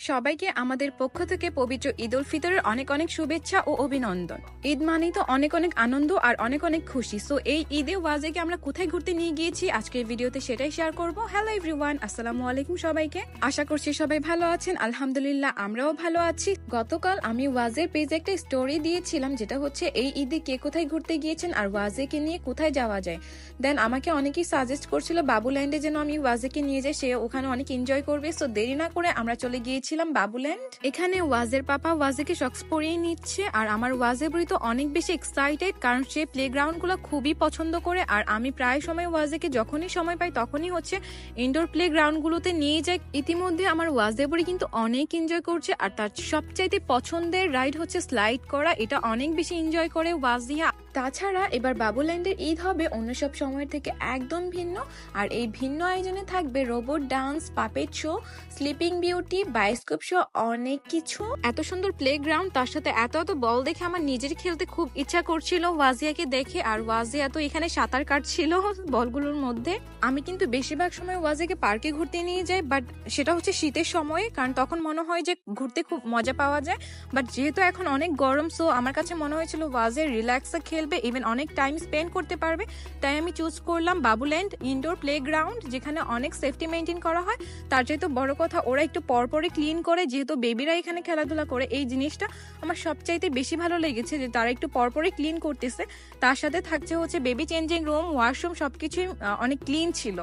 সবাইকে আমাদের পক্ষ থেকে পবিত্র ঈদ উল ফিতরের অনেক অনেক শুভেচ্ছা ও অভিনন্দন। ঈদ মানেই তো অনেক অনেক আনন্দ আর অনেক অনেক খুশি। সো এই ঈদে ওয়াজেকে আমরা কোথায় ঘুরতে নিয়ে গিয়েছি আজকের ভিডিওতে সেটাই শেয়ার করব। হ্যালো এভরিওয়ান, আসসালামু আলাইকুম সবাইকে। আশা করছি সবাই ভালো আছেন। আলহামদুলিল্লাহ আমরাও ভালো আছি। গতকাল আমি ওয়াজের পেজে একটা স্টোরি দিয়েছিলাম, যেটা হচ্ছে এই ঈদে কে কোথায় ঘুরতে গিয়েছেন আর ওয়াজেকে নিয়ে কোথায় যাওয়া যায়। দেন আমাকে অনেকেই সাজেস্ট করছিল বাবুল্যান্ডে যেন আমি ওয়াজেকে নিয়ে যাই, সে ওখানে অনেক এনজয় করবে। সো দেরি না করে আমরা চলে গিয়েছিলাম বাবুল্যান্ড। এখানে ওয়াজের পাপা ওয়াজেকে শক্স পরিয়ে নিচ্ছে আর আমার ওয়াজের বুড়ি তো অনেক বেশি এক্সাইটেড, কারণ সে প্লেগ্রাউন্ড গুলো খুবই পছন্দ করে। আর আমি প্রায় সময় ওয়াজেকে যখনই সময় পাই তখনই হচ্ছে ইনডোর প্লেগ্রাউন্ড গুলোতে নিয়ে যাই। ইতিমধ্যে আমার ওয়াজের বুড়ি কিন্তু অনেক এনজয় করছে আর তার সবচাইতে পছন্দের রাইড হচ্ছে স্লাইড করা। এটা অনেক বেশি এনজয় করে ওয়াজিয়া। তাছাড়া এবার বাবুল্যান্ডের ঈদ হবে অন্য সব সময়ের থেকে একদম ভিন্ন, আর এই ভিন্ন আয়োজনে থাকবে robot dance, puppet show, sleeping beauty, bioscope show, অনেক কিছু। এত সুন্দর প্লেগ্রাউন্ড, তার সাথে এত এত বল দেখে আমার নিজের খেলতে খুব ইচ্ছা করছিল ওয়াজিয়াকে দেখে। আর ওয়াজিয়া তো এখানে সাঁতার কাটছিল বলগুলোর মধ্যে। আমি কিন্তু বেশিরভাগ সময় ওয়াজিয়াকে পার্কে ঘুরতে নিয়ে যাই, বাট সেটা হচ্ছে শীতের সময়ে, কারণ তখন মনে হয় যে ঘুরতে খুব মজা পাওয়া যায়। বাট যেহেতু এখন অনেক গরম, সো আমার কাছে মনে হয়েছিল ওয়াজিয়া রিল্যাক্সে খেলবে, ইভেন অনেক টাইম স্পেন্ড করতে পারবে। তাই আমি চুজ করলাম বাবুল্যান্ড ইনডোর প্লেগ্রাউন্ড, যেখানে অনেক সেফটি মেনটেন করা হয়। তার চাইতে বড় কথা, ওরা একটু পরপরই ক্লিন করে, যেহেতু বেবিরা এখানে খেলাধুলা করে। এই জিনিসটা আমার সবচাইতে বেশি ভালো লেগেছে যে তারা একটু পরপরই ক্লিন করতেছে। তার সাথে থাকছে হচ্ছে বেবি চেঞ্জিং রুম, ওয়াশরুম, সবকিছুই অনেক ক্লিন ছিল।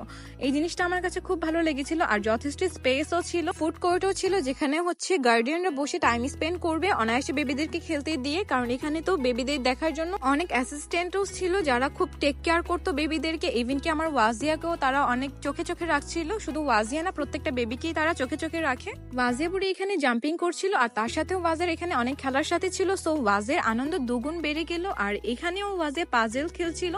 এই জিনিসটা আমার কাছে খুব ভালো লেগেছিল। আর যথেষ্ট স্পেসও ছিল, ফুড কোর্টও ছিল, যেখানে হচ্ছে গার্ডিয়ানরা বসে টাইম স্পেন্ড করবে অনায়াসে বেবিদেরকে খেলতে দিয়ে। কারণ এখানে তো বেবিদের দেখার জন্য অনেক অ্যাসিস্ট্যান্টও ছিল যারা খুব টেক কেয়ার করতো বেবিদেরকে। ইভেন কি আমার ওয়াজিয়াকেও তারা অনেক চোখে চোখে রাখছিল। শুধু ওয়াজিয়া না, প্রত্যেকটা বেবিকেই তারা চোখে চোখে রাখে। ওয়াজিয়া বুড়ি এখানে জাম্পিং করছিল আর তার সাথেও ওয়াজের এখানে অনেক খেলার সাথে ছিল। সো ওয়াজের আনন্দ দুগুণ বেড়ে গেল। আর এখানেও ওয়াজে পাজেল খেলছিল।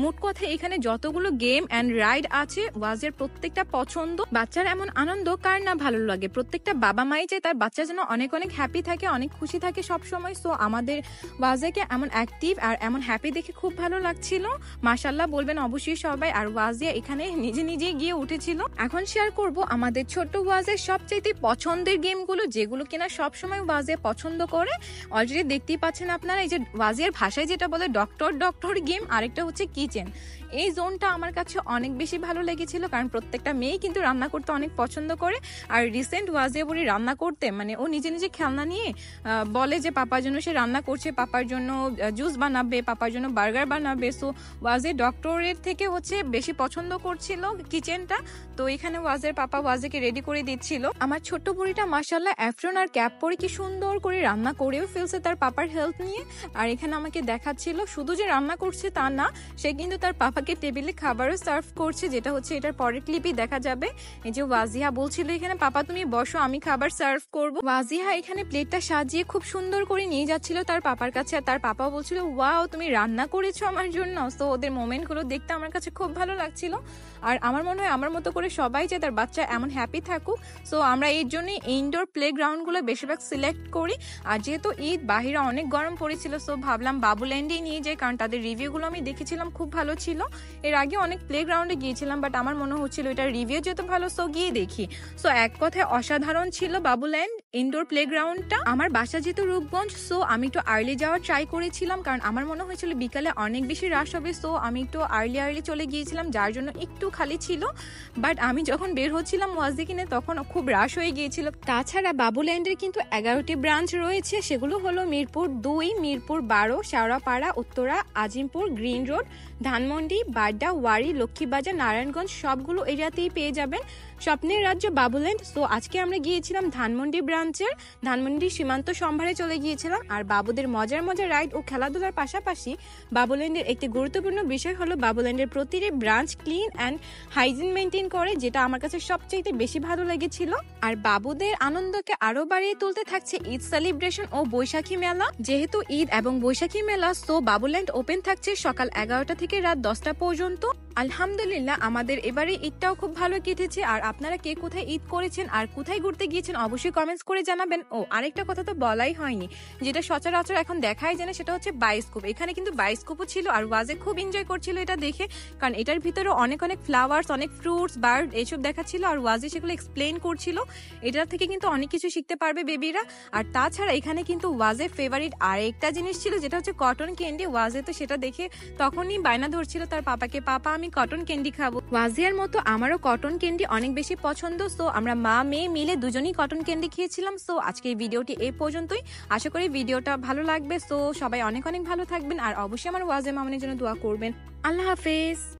মোট কথা এখানে যতগুলো গেম এন্ড রাইড আছে ওয়াজের প্রত্যেকটা পছন্দ। বাচ্চার এমন আনন্দ কার না ভালো লাগে। প্রত্যেকটা বাবা মাই চায় তার বাচ্চা যেন অনেক অনেক হ্যাপি থাকে, অনেক খুশি থাকে সব সময়। সো আমাদের ওয়াজেকে এমন অ্যাক্টিভ আর এমন হ্যাপি দেখে খুব ভালো লাগছিল। মাশাআল্লাহ বলবেন অবশ্যই সবাই। আর ওয়াজিয়া এখানে নিজে নিজে গিয়ে উঠেছিল। এখন শেয়ার করব আমাদের ছোট্ট ওয়াজের সবচাইতে পছন্দের গেমগুলো, যেগুলো কিনা সবসময় ওয়াজে পছন্দ করে। অলরেডি দেখতেই পাচ্ছেন আপনারা, এই যে ওয়াজের ভাষায় যেটা বলে ডক্টর ডক্টর গেম, আরেকটা হচ্ছে কিচেন। এই জোনটা আমার কাছে অনেক বেশি ভালো লেগেছিল, কারণ প্রত্যেকটা মেয়ে কিন্তু রান্না করতে অনেক পছন্দ করে। আর রিসেন্ট ওয়াজিয়া বুড়ি রান্না করতে, মানে ও নিজে নিজে খেলনা নিয়ে বলে যে পাপার জন্য সে রান্না করছে, পাপার জন্য জুস বানাবে, পাপার জন্য বার্গার বানাবে। সো ওয়াজের ডক্টরের থেকে হচ্ছে বেশি পছন্দ করছিল কিচেনটা। তো এখানে ওয়াজের পাপা ওয়াজেকে রেডি করে দিচ্ছিল। আমার ছোট্ট বুড়িটা মাশাআল্লাহ অ্যাফ্রন আর ক্যাপ পরে কি সুন্দর করে রান্না করেও ফেলছে তার পাপার হেল্প নিয়ে। আর এখানে আমাকে দেখাচ্ছিল শুধু যে রান্না করছে তা না, সে কিন্তু তার পাপাকে টেবিলে খাবারও সার্ভ করছে, যেটা হচ্ছে এটার পরের ক্লিপই দেখা যাবে। এই যে ওয়াজিহা বলছিল এখানে পাপা তুমি বসো, আমি খাবার সার্ভ করব। ওয়াজিহা এখানে প্লেটটা সাজিয়ে খুব সুন্দর করে নিয়ে যাচ্ছিল তার পাপার কাছে। আর তার পাপাও বলছিল ওয়াও তুমি রান্না করেছো আমার জন্য। তো ওদের মোমেন্ট গুলো দেখতে আমার কাছে খুব ভালো লাগছিল। আর আমার মনে হয় আমার মতো করে সবাই যে তার বাচ্চা এমন হ্যাপি থাকুক। সো আমরা এর জন্যই ইনডোর প্লেগ্রাউন্ড গুলো বেশিরভাগ সিলেক্ট করি। আর যেহেতু ঈদ, বাহিরে অনেক গরম পড়েছিল, সো ভাবলাম বাবুল্যান্ডেই নিয়ে যাই, কারণ তাদের রিভিউ গুলো আমি দেখেছিলাম খুব ভালো ছিল। এর আগে অনেক প্লেগ্রাউন্ডে গিয়েছিলাম, বাট আমার মনে হচ্ছিল এটার রিভিউ যেহেতু ভালো, সো গিয়ে দেখি। সো এক কথায় অসাধারণ ছিল বাবুল্যান্ড ইনডোর প্লেগ্রাউন্ডটা। আমার বাসা যেহেতু রূপগঞ্জ, সো আমি একটু আর্লি যাওয়ার ট্রাই করেছিলাম, কারণ আমার মনে হয়েছিল বিকালে অনেক বেশি রাশ হবে। সো আমি একটু আর্লি চলে গিয়েছিলাম, যার জন্য একটু খালি ছিল। বাট আমি যখন বের হচ্ছিলাম ওয়াজে কিনে, তখন খুব রাশ হয়ে গিয়েছিল। তাছাড়া বাবুল্যান্ডের কিন্তু 11টি ব্রাঞ্চ রয়েছে। সেগুলো হলো মিরপুর 2, মিরপুর 12, শেওড়াপাড়া, উত্তরা, আজিমপুর, গ্রিন রোড, ধানমন্ডি, বাড্ডা, ওয়ারি, লক্ষ্মীবাজার, নারায়ণগঞ্জ, সবগুলো এরিয়াতেই পেয়ে যাবেন স্বপ্নের রাজ্য বাবুল্যান্ড। সো আজকে আমরা গিয়েছিলাম ধানমন্ডি ব্রাঞ্চের, ধানমন্ডি সীমান্ত সম্ভারে চলে গিয়েছিলাম। আর বাবুদের মজার মজার রাইড ও খেলাধুলার পাশাপাশি বাবুল্যান্ডের একটি গুরুত্বপূর্ণ বিষয় হলো বাবুল্যান্ডের প্রতিটি branch clean and hygiene maintain করে, যেটা আমার কাছে সবচেয়ে বেশি ভালো লেগেছিল। আর বাবুদের আনন্দকে আরো বাড়িয়ে তুলতে থাকছে ঈদ সেলিব্রেশন ও বৈশাখী মেলা। যেহেতু ঈদ এবং বৈশাখী মেলা, সো বাবুল্যান্ড ওপেন থাকছে সকাল 11টা থেকে রাত 10টা পর্যন্ত। আলহামদুলিল্লাহ আমাদের এবারে ঈদটাও খুব ভালো কেটেছে। আর আপনারা কে কোথায় ঈদ করেছেন আর কোথায় ঘুরতে গিয়েছেন অবশ্যই কমেন্টস করে জানাবেন। ও আরেকটা কথা তো বলাই হয়নি, যেটা সচরাচর এখন দেখাই যায় না, সেটা হচ্ছে বায়োস্কোপ। এখানে কিন্তু বায়োস্কোপও ছিল আর ওয়াজে খুব এনজয় করছিল এটা দেখে, কারণ এটার ভিতরে অনেক অনেক ফ্লাওয়ার্স, অনেক ফ্রুটস, বার্ড এইসব দেখাচ্ছিল আর ওয়াজে সেগুলো এক্সপ্লেন করছিল। এটার থেকে কিন্তু অনেক কিছু শিখতে পারবে বেবিরা। আর তাছাড়া এখানে কিন্তু ওয়াজের ফেভারিট আরেকটা জিনিস ছিল, যেটা হচ্ছে কটন ক্যান্ডি। ওয়াজে তো সেটা দেখে তখনই বায়না ধরছিল তার পাপাকে, পাপা আমি কটন ক্যান্ডি খাবো। ওয়াজিয়ার মতো আমারও কটন ক্যান্ডি অনেক বেশি পছন্দ। সো আমরা মা মেয়ে মিলে দুজনেই কটন ক্যান্ডি খেয়েছিলাম। সো আজকে এই ভিডিওটি এই পর্যন্তই। আশা করি ভিডিওটা ভালো লাগবে। সো সবাই অনেক অনেক ভালো থাকবেন আর অবশ্যই আমার ওয়াজে মামনের জন্য দোয়া করবেন। আল্লাহ হাফেজ।